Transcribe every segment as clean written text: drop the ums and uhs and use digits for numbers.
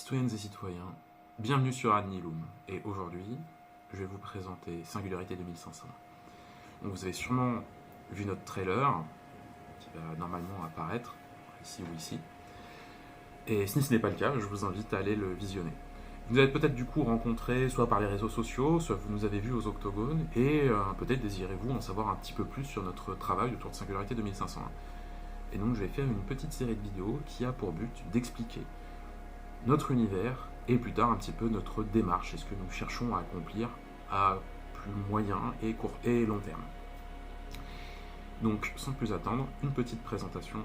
Citoyennes et citoyens, bienvenue sur Ad Nihilum, et aujourd'hui, je vais vous présenter Singularité 2500. Donc vous avez sûrement vu notre trailer, qui va normalement apparaître, ici ou ici, et si ce n'est pas le cas, je vous invite à aller le visionner. Vous avez peut-être du coup rencontré, soit par les réseaux sociaux, soit vous nous avez vus aux octogones, et peut-être désirez-vous en savoir un petit peu plus sur notre travail autour de Singularité 2501. Et donc je vais faire une petite série de vidéos qui a pour but d'expliquer notre univers et plus tard un petit peu notre démarche et ce que nous cherchons à accomplir à plus moyen et court et long terme. Donc sans plus attendre, une petite présentation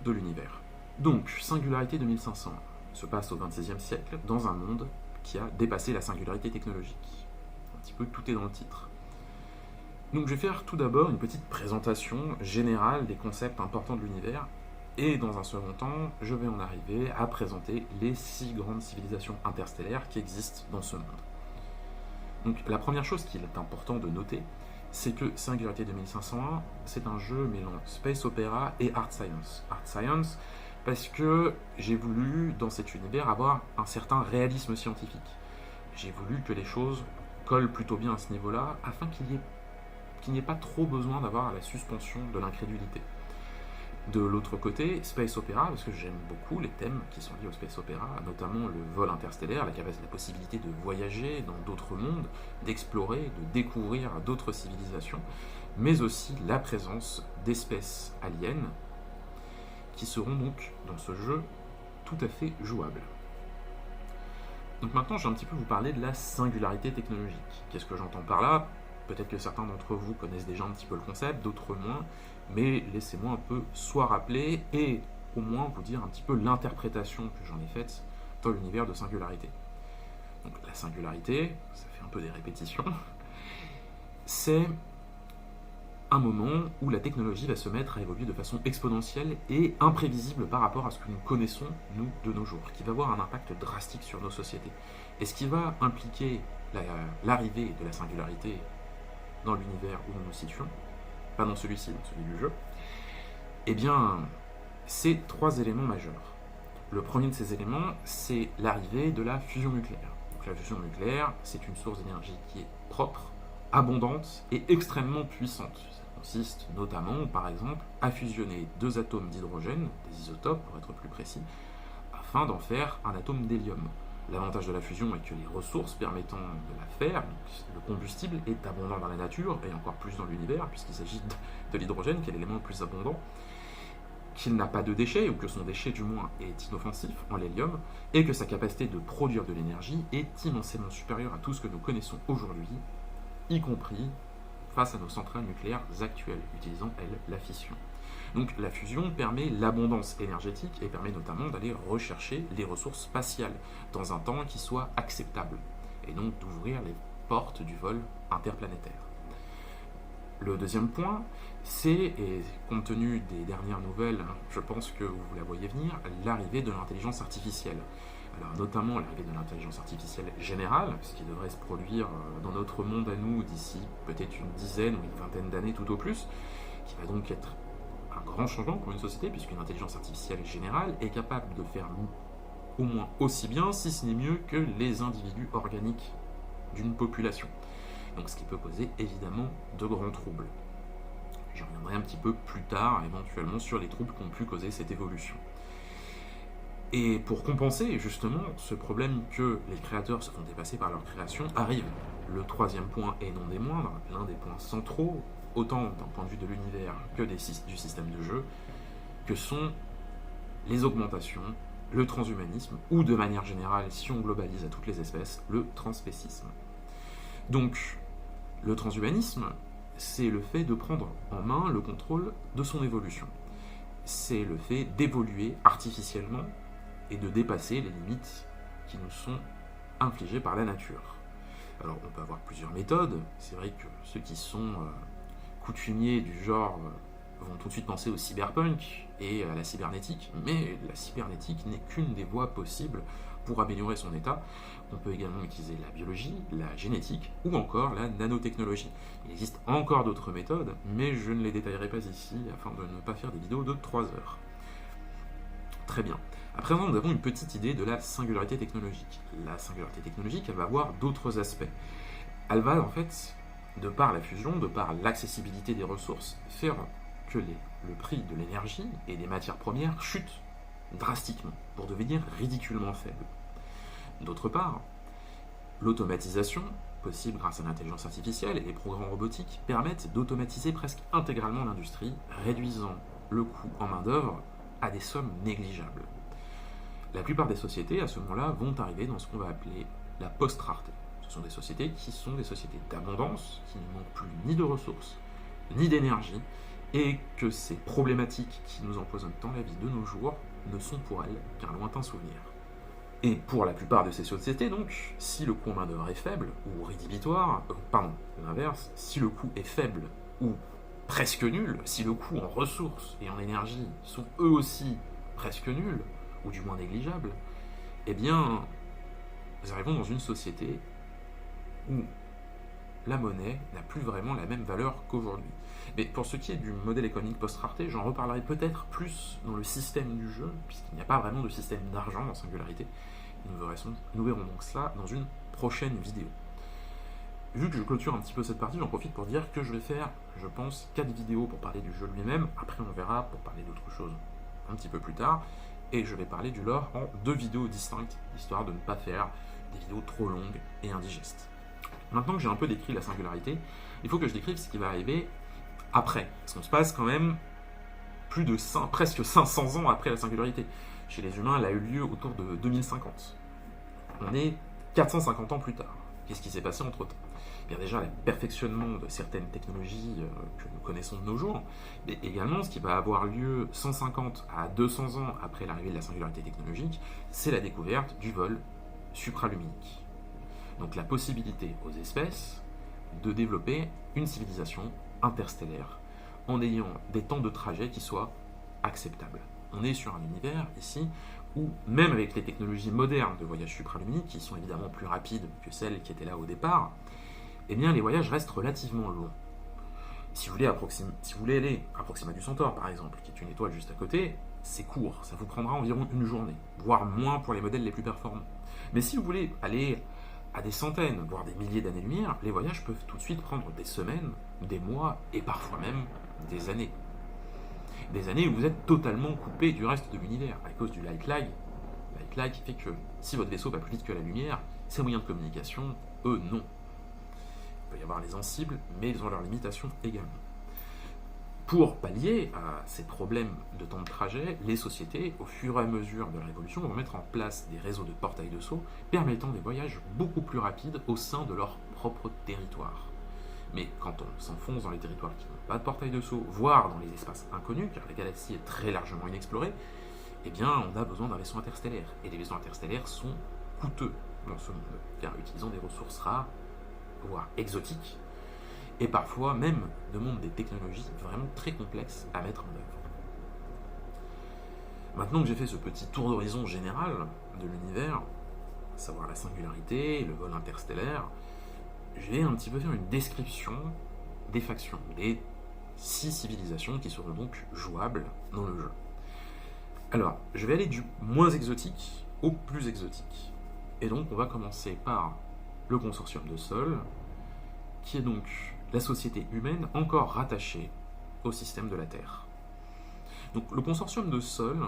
de l'univers. Donc Singularité 2500 se passe au XXIe siècle dans un monde qui a dépassé la singularité technologique. Un petit peu tout est dans le titre. Donc je vais faire tout d'abord une petite présentation générale des concepts importants de l'univers. Et dans un second temps, je vais en arriver à présenter les 6 grandes civilisations interstellaires qui existent dans ce monde. Donc la première chose qu'il est important de noter, c'est que Singularité 2501, c'est un jeu mêlant Space Opera et Art Science. Art Science, parce que j'ai voulu, dans cet univers, avoir un certain réalisme scientifique. J'ai voulu que les choses collent plutôt bien à ce niveau-là, afin qu'il n'y ait pas trop besoin d'avoir la suspension de l'incrédulité. De l'autre côté, Space Opera, parce que j'aime beaucoup les thèmes qui sont liés au Space Opera, notamment le vol interstellaire, la possibilité de voyager dans d'autres mondes, d'explorer, de découvrir d'autres civilisations, mais aussi la présence d'espèces aliens qui seront donc dans ce jeu tout à fait jouables. Donc maintenant, je vais un petit peu vous parler de la singularité technologique. Qu'est-ce que j'entends par là ? Peut-être que certains d'entre vous connaissent déjà un petit peu le concept, d'autres moins, mais laissez-moi un peu soit rappeler et au moins vous dire un petit peu l'interprétation que j'en ai faite dans l'univers de singularité. Donc la singularité, ça fait un peu des répétitions, c'est un moment où la technologie va se mettre à évoluer de façon exponentielle et imprévisible par rapport à ce que nous connaissons, nous, de nos jours, qui va avoir un impact drastique sur nos sociétés. Et ce qui va impliquer l'arrivée de la singularité dans l'univers où nous nous situons, pas dans celui-ci, dans celui du jeu, eh bien, c'est 3 éléments majeurs. Le premier de ces éléments, c'est l'arrivée de la fusion nucléaire. Donc, la fusion nucléaire, c'est une source d'énergie qui est propre, abondante et extrêmement puissante. Ça consiste notamment, par exemple, à fusionner 2 atomes d'hydrogène, des isotopes pour être plus précis, afin d'en faire un atome d'hélium. L'avantage de la fusion est que les ressources permettant de la faire, le combustible, est abondant dans la nature, et encore plus dans l'univers, puisqu'il s'agit de l'hydrogène, qui est l'élément le plus abondant, qu'il n'a pas de déchets, ou que son déchet du moins est inoffensif en l'hélium, et que sa capacité de produire de l'énergie est immensément supérieure à tout ce que nous connaissons aujourd'hui, y compris face à nos centrales nucléaires actuelles, utilisant, elles, la fission. Donc la fusion permet l'abondance énergétique et permet notamment d'aller rechercher les ressources spatiales dans un temps qui soit acceptable, et donc d'ouvrir les portes du vol interplanétaire. Le deuxième point, c'est, et compte tenu des dernières nouvelles, je pense que vous la voyez venir, l'arrivée de l'intelligence artificielle. Alors notamment l'arrivée de l'intelligence artificielle générale, ce qui devrait se produire dans notre monde à nous d'ici peut-être une dizaine ou une vingtaine d'années tout au plus, qui va donc être un grand changement pour une société, puisqu'une intelligence artificielle générale est capable de faire au moins aussi bien, si ce n'est mieux, que les individus organiques d'une population. Donc ce qui peut causer évidemment de grands troubles. J'y reviendrai un petit peu plus tard, éventuellement, sur les troubles qu'ont pu causer cette évolution. Et pour compenser justement ce problème que les créateurs se font dépasser par leur création, arrive le troisième point, et non des moindres, l'un des points centraux, autant d'un point de vue de l'univers que du système de jeu, que sont les augmentations, le transhumanisme, ou de manière générale, si on globalise à toutes les espèces, le transspécisme. Donc, le transhumanisme, c'est le fait de prendre en main le contrôle de son évolution. C'est le fait d'évoluer artificiellement et de dépasser les limites qui nous sont infligées par la nature. Alors, on peut avoir plusieurs méthodes. C'est vrai que ceux qui sont coutumiers du genre vont tout de suite penser au cyberpunk et à la cybernétique, mais la cybernétique n'est qu'une des voies possibles pour améliorer son état. On peut également utiliser la biologie, la génétique ou encore la nanotechnologie. Il existe encore d'autres méthodes, mais je ne les détaillerai pas ici afin de ne pas faire des vidéos de 3 heures. Très bien. À présent, nous avons une petite idée de la singularité technologique. La singularité technologique, elle va avoir d'autres aspects. Elle va, en fait, de par la fusion, de par l'accessibilité des ressources, faire que le prix de l'énergie et des matières premières chute drastiquement, pour devenir ridiculement faible. D'autre part, l'automatisation, possible grâce à l'intelligence artificielle et les programmes robotiques, permettent d'automatiser presque intégralement l'industrie, réduisant le coût en main-d'œuvre à des sommes négligeables. La plupart des sociétés, à ce moment-là, vont arriver dans ce qu'on va appeler la post-rareté. Ce sont des sociétés qui sont des sociétés d'abondance, qui ne manquent plus ni de ressources, ni d'énergie, et que ces problématiques qui nous empoisonnent tant la vie de nos jours ne sont pour elles qu'un lointain souvenir. Et pour la plupart de ces sociétés, donc, si le coût en main-d'œuvre est faible ou rédhibitoire, l'inverse, si le coût est faible ou presque nul, si le coût en ressources et en énergie sont eux aussi presque nuls, ou du moins négligeables, eh bien, nous arrivons dans une société où la monnaie n'a plus vraiment la même valeur qu'aujourd'hui. Mais pour ce qui est du modèle économique post-rareté, j'en reparlerai peut-être plus dans le système du jeu, puisqu'il n'y a pas vraiment de système d'argent dans Singularité. Nous verrons donc cela dans une prochaine vidéo. Vu que je clôture un petit peu cette partie, j'en profite pour dire que je vais faire, je pense, 4 vidéos pour parler du jeu lui-même. Après, on verra pour parler d'autres choses un petit peu plus tard. Et je vais parler du lore en 2 vidéos distinctes, histoire de ne pas faire des vidéos trop longues et indigestes. Maintenant que j'ai un peu décrit la singularité, il faut que je décrive ce qui va arriver après. Parce qu'on se passe quand même presque 500 ans après la singularité. Chez les humains, elle a eu lieu autour de 2050. On est 450 ans plus tard. Qu'est-ce qui s'est passé entre-temps ? Bien déjà, le perfectionnement de certaines technologies que nous connaissons de nos jours, mais également ce qui va avoir lieu 150 à 200 ans après l'arrivée de la singularité technologique, c'est la découverte du vol supraluminique. Donc la possibilité aux espèces de développer une civilisation interstellaire en ayant des temps de trajet qui soient acceptables. On est sur un univers ici où, même avec les technologies modernes de voyage supraluminique, qui sont évidemment plus rapides que celles qui étaient là au départ, eh bien les voyages restent relativement longs. Si vous voulez aller à Proxima du Centaure, par exemple, qui est une étoile juste à côté, c'est court, ça vous prendra environ une journée, voire moins pour les modèles les plus performants. Mais si vous voulez aller à des centaines, voire des milliers d'années-lumière, les voyages peuvent tout de suite prendre des semaines, des mois, et parfois même des années. Des années où vous êtes totalement coupé du reste de l'univers, à cause du light lag. Light lag qui fait que si votre vaisseau va plus vite que la lumière, ces moyens de communication, eux, non. Il peut y avoir les sensibles, mais ils ont leurs limitations également. Pour pallier à ces problèmes de temps de trajet, les sociétés, au fur et à mesure de la révolution, vont mettre en place des réseaux de portails de saut permettant des voyages beaucoup plus rapides au sein de leur propre territoire. Mais quand on s'enfonce dans les territoires qui n'ont pas de portail de saut, voire dans les espaces inconnus, car la galaxie est très largement inexplorée, eh bien on a besoin d'un vaisseau interstellaire. Et les vaisseaux interstellaires sont coûteux dans ce monde, car utilisant des ressources rares, voire exotiques, et parfois même demandent des technologies vraiment très complexes à mettre en œuvre. Maintenant que j'ai fait ce petit tour d'horizon général de l'univers, à savoir la singularité, le vol interstellaire, je vais un petit peu faire une description des factions, des 6 civilisations qui seront donc jouables dans le jeu. Alors, je vais aller du moins exotique au plus exotique. Et donc, on va commencer par le consortium de Sol, qui est donc la société humaine encore rattachée au système de la Terre. Donc, le consortium de Sol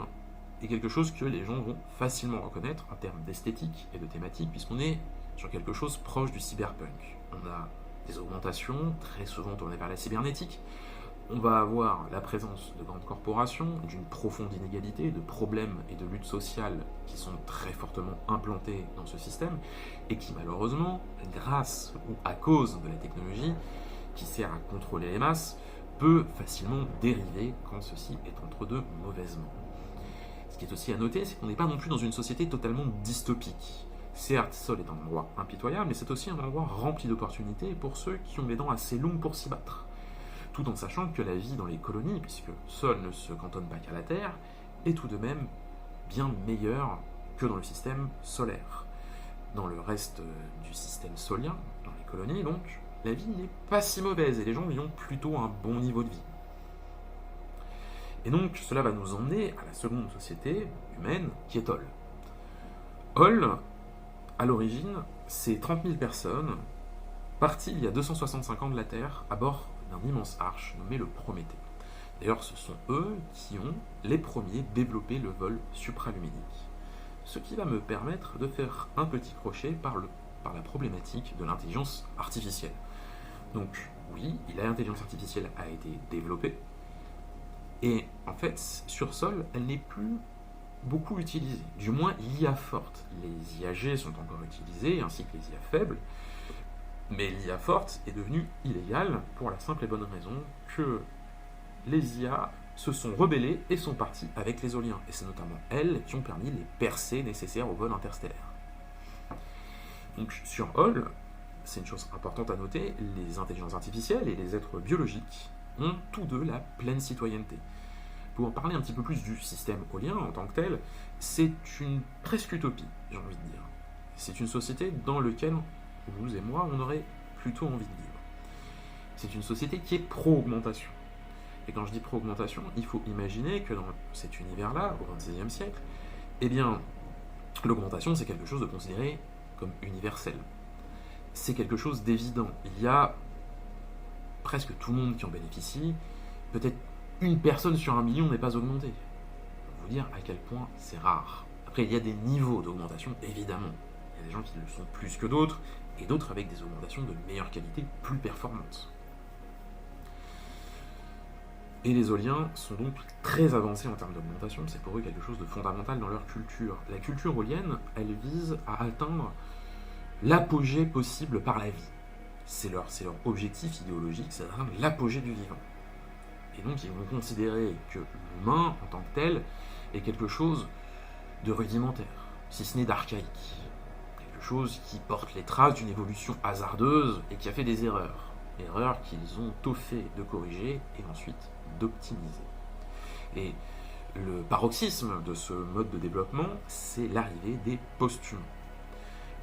est quelque chose que les gens vont facilement reconnaître en termes d'esthétique et de thématique, puisqu'on est sur quelque chose proche du cyberpunk. On a des augmentations très souvent tournées vers la cybernétique. On va avoir la présence de grandes corporations, d'une profonde inégalité, de problèmes et de luttes sociales qui sont très fortement implantés dans ce système et qui malheureusement, grâce ou à cause de la technologie qui sert à contrôler les masses, peut facilement dériver quand ceci est entre de mauvaises mains. Ce qui est aussi à noter, c'est qu'on n'est pas non plus dans une société totalement dystopique. Certes, Sol est un endroit impitoyable, mais c'est aussi un endroit rempli d'opportunités pour ceux qui ont les dents assez longues pour s'y battre. Tout en sachant que la vie dans les colonies, puisque Sol ne se cantonne pas qu'à la Terre, est tout de même bien meilleure que dans le système solaire. Dans le reste du système solien, dans les colonies donc, la vie n'est pas si mauvaise et les gens y ont plutôt un bon niveau de vie. Et donc cela va nous emmener à la seconde société humaine qui est Hol. Hol, à l'origine, c'est 30 000 personnes parties il y a 265 ans de la Terre à bord d'un immense arche nommé le Prométhée. D'ailleurs, ce sont eux qui ont les premiers développé le vol supraluminique. Ce qui va me permettre de faire un petit crochet par la problématique de l'intelligence artificielle. Donc, oui, l'intelligence artificielle a été développée, et en fait, sur Sol, elle n'est plus beaucoup utilisée. Du moins, l'IA forte. Les IAG sont encore utilisées, ainsi que les IA faibles, mais l'IA forte est devenue illégale pour la simple et bonne raison que les IA se sont rebellées et sont parties avec les éoliens. Et c'est notamment elles qui ont permis les percées nécessaires au vol interstellaire. Donc sur Hol, c'est une chose importante à noter, les intelligences artificielles et les êtres biologiques ont tous deux la pleine citoyenneté. Pour en parler un petit peu plus du système holien en tant que tel, c'est une presque utopie, j'ai envie de dire. C'est une société dans laquelle vous et moi, on aurait plutôt envie de vivre. C'est une société qui est pro-augmentation. Et quand je dis pro-augmentation, il faut imaginer que dans cet univers-là, au XXIe siècle, eh bien, l'augmentation, c'est quelque chose de considéré comme universel. C'est quelque chose d'évident. Il y a presque tout le monde qui en bénéficie. Peut-être une personne sur 1 million n'est pas augmentée. Pour vous dire à quel point c'est rare. Après, il y a des niveaux d'augmentation, évidemment. Il y a des gens qui le sont plus que d'autres, et d'autres avec des augmentations de meilleure qualité, plus performantes. Et les Holiens sont donc très avancés en termes d'augmentation, c'est pour eux quelque chose de fondamental dans leur culture. La culture holienne, elle vise à atteindre l'apogée possible par la vie. C'est leur objectif idéologique, c'est d'atteindre l'apogée du vivant. Et donc ils vont considérer que l'humain, en tant que tel, est quelque chose de rudimentaire, si ce n'est d'archaïque. Quelque chose qui porte les traces d'une évolution hasardeuse et qui a fait des erreurs. Erreurs qu'ils ont tôt fait de corriger et ensuite d'optimiser. Et le paroxysme de ce mode de développement, c'est l'arrivée des post-humains.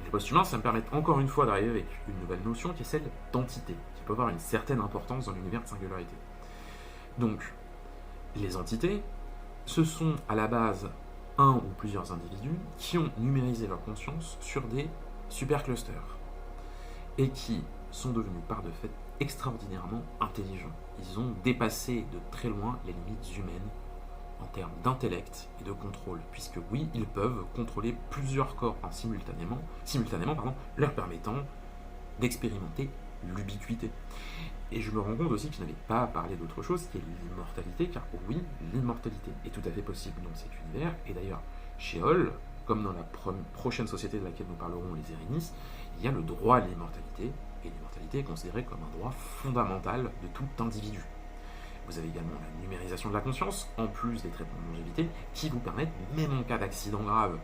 Les post-humains, ça me permet encore une fois d'arriver avec une nouvelle notion qui est celle d'entité, qui peut avoir une certaine importance dans l'univers de singularité. Donc, les entités, ce sont à la base un ou plusieurs individus qui ont numérisé leur conscience sur des superclusters et qui sont devenus par de fait extraordinairement intelligents. Ils ont dépassé de très loin les limites humaines en termes d'intellect et de contrôle, puisque oui, ils peuvent contrôler plusieurs corps simultanément, leur permettant d'expérimenter l'ubiquité. Et je me rends compte aussi que je n'avais pas parlé d'autre chose, qui est l'immortalité, car oui, l'immortalité est tout à fait possible dans cet univers, et d'ailleurs, chez Hol, comme dans la prochaine société de laquelle nous parlerons, les Erinis, il y a le droit à l'immortalité, et l'immortalité est considérée comme un droit fondamental de tout individu. Vous avez également la numérisation de la conscience, en plus des traitements de longévité, qui vous permettent, même en cas d'accident grave,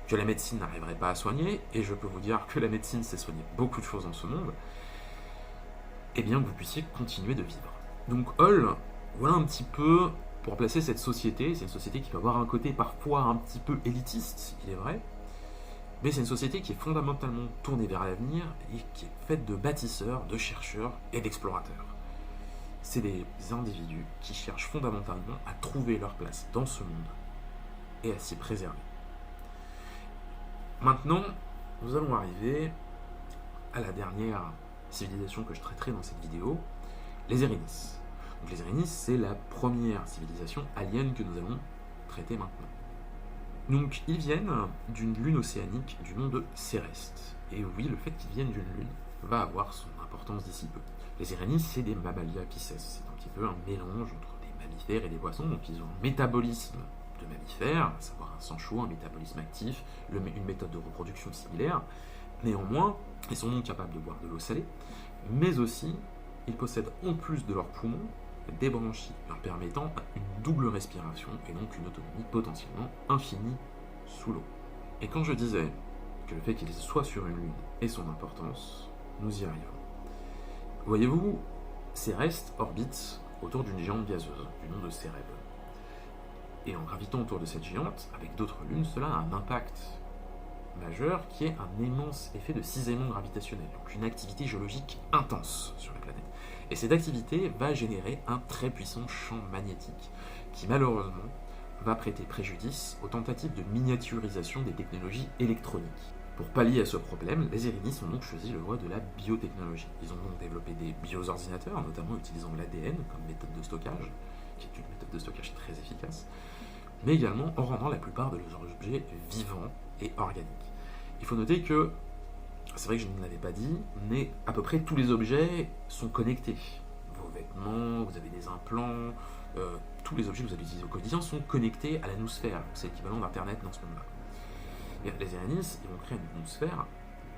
que la médecine n'arriverait pas à soigner, et je peux vous dire que la médecine sait soigner beaucoup de choses dans ce monde, eh bien que vous puissiez continuer de vivre. Donc Hol, voilà un petit peu pour placer cette société. C'est une société qui peut avoir un côté parfois un petit peu élitiste, il est vrai, mais c'est une société qui est fondamentalement tournée vers l'avenir et qui est faite de bâtisseurs, de chercheurs et d'explorateurs. C'est des individus qui cherchent fondamentalement à trouver leur place dans ce monde et à s'y préserver. Maintenant, nous allons arriver à la dernière civilisation que je traiterai dans cette vidéo, les Erinis. Donc les Erinis, c'est la première civilisation alien que nous allons traiter maintenant. Donc ils viennent d'une lune océanique du nom de Céreste. Et oui, le fait qu'ils viennent d'une lune va avoir son importance d'ici peu. Les Erinis, c'est des Mammalia Pisces. C'est un petit peu un mélange entre des mammifères et des poissons. Donc ils ont un métabolisme de mammifères, à savoir un sang chaud, un métabolisme actif, une méthode de reproduction similaire. Néanmoins, ils sont donc capables de boire de l'eau salée, mais aussi, ils possèdent en plus de leurs poumons des branchies, leur permettant une double respiration et donc une autonomie potentiellement infinie sous l'eau. Et quand je disais que le fait qu'ils soient sur une lune ait son importance, nous y arrivons. Voyez-vous, Céreste orbite autour d'une géante gazeuse du nom de Cérèbe. Et en gravitant autour de cette géante, avec d'autres lunes, cela a un impact majeur qui est un immense effet de cisaillement gravitationnel, donc une activité géologique intense sur la planète. Et cette activité va générer un très puissant champ magnétique qui malheureusement va prêter préjudice aux tentatives de miniaturisation des technologies électroniques. Pour pallier à ce problème, les irénistes ont donc choisi le voie de la biotechnologie. Ils ont donc développé des bioordinateurs, notamment utilisant l'ADN comme méthode de stockage, qui est une méthode de stockage très efficace, mais également en rendant la plupart de leurs objets vivants et organiques. Il faut noter que, c'est vrai que je ne l'avais pas dit, mais à peu près tous les objets sont connectés. Vos vêtements, vous avez des implants, tous les objets que vous allez utiliser au quotidien sont connectés à la noosphère. C'est l'équivalent d'Internet dans ce monde-là. Et les irénistes, ils vont créer une noosphère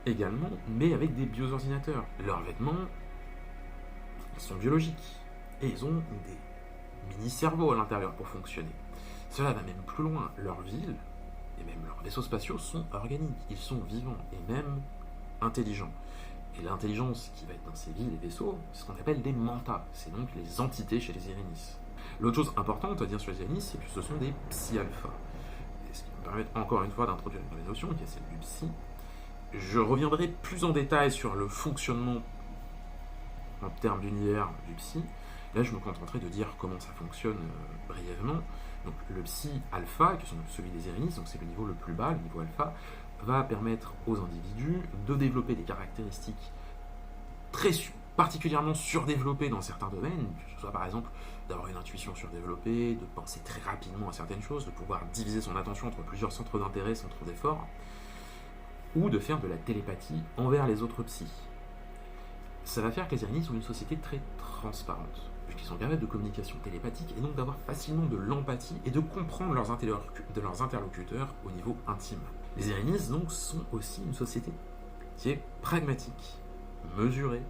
également, mais avec des bioordinateurs. Leurs vêtements, ils sont biologiques. Et ils ont des mini-cerveaux à l'intérieur pour fonctionner. Cela va même plus loin. Leurs villes, et même leurs vaisseaux spatiaux, sont organiques. Ils sont vivants et même intelligents. Et l'intelligence qui va être dans ces villes et vaisseaux, c'est ce qu'on appelle des mantas. C'est donc les entités chez les irénistes. L'autre chose importante à dire sur les irénistes, c'est que ce sont des psi-alpha. Et ce qui me permet encore une fois d'introduire une nouvelle notion, qui est celle du psy. Je reviendrai plus en détail sur le fonctionnement en termes d'univers du psy. Là, je me contenterai de dire comment ça fonctionne brièvement. Donc, le psy alpha, qui est celui des irénistes, donc c'est le niveau le plus bas, le niveau alpha, va permettre aux individus de développer des caractéristiques particulièrement surdéveloppées dans certains domaines, que ce soit par exemple d'avoir une intuition surdéveloppée, de penser très rapidement à certaines choses, de pouvoir diviser son attention entre plusieurs centres d'intérêt sans trop d'efforts, ou de faire de la télépathie envers les autres psys. Ça va faire que les irénistes sont une société très transparente, puisqu'ils sont capables de communication télépathique et donc d'avoir facilement de l'empathie et de comprendre leurs interlocuteurs au niveau intime. Les irénistes donc sont aussi une société qui est pragmatique, mesurée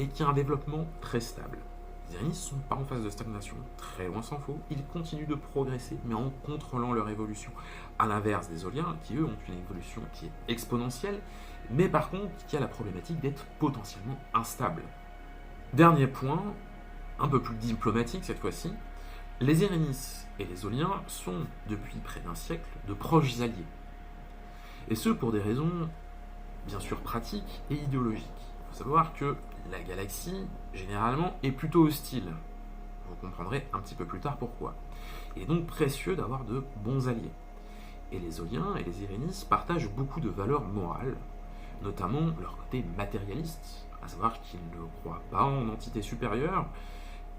et qui a un développement très stable. Les irénistes ne sont pas en phase de stagnation, très loin s'en faut, ils continuent de progresser mais en contrôlant leur évolution. À l'inverse des Oliens qui eux ont une évolution qui est exponentielle, mais par contre qui a la problématique d'être potentiellement instable. Dernier point, un peu plus diplomatique cette fois-ci, les irénistes et les Oliens sont depuis près d'un siècle de proches alliés. Et ce pour des raisons bien sûr pratiques et idéologiques. Il faut savoir que la galaxie, généralement, est plutôt hostile. Vous comprendrez un petit peu plus tard pourquoi. Il est donc précieux d'avoir de bons alliés. Et les Oliens et les irénistes partagent beaucoup de valeurs morales, notamment leur côté matérialiste, à savoir qu'ils ne croient pas en entité supérieure,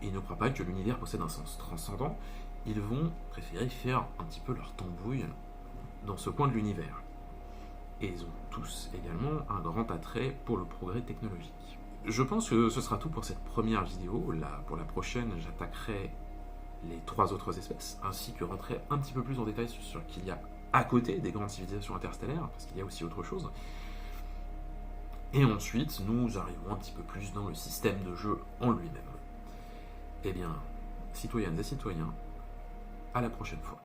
et ils ne croient pas que l'univers possède un sens transcendant. Ils vont préférer faire un petit peu leur tambouille dans ce coin de l'univers. Et ils ont tous également un grand attrait pour le progrès technologique. Je pense que ce sera tout pour cette première vidéo. Là, pour la prochaine, j'attaquerai les 3 autres espèces, ainsi que rentrer un petit peu plus en détail sur ce qu'il y a à côté des grandes civilisations interstellaires, parce qu'il y a aussi autre chose. Et ensuite, nous arriverons un petit peu plus dans le système de jeu en lui-même. Eh bien, citoyennes et citoyens, à la prochaine fois.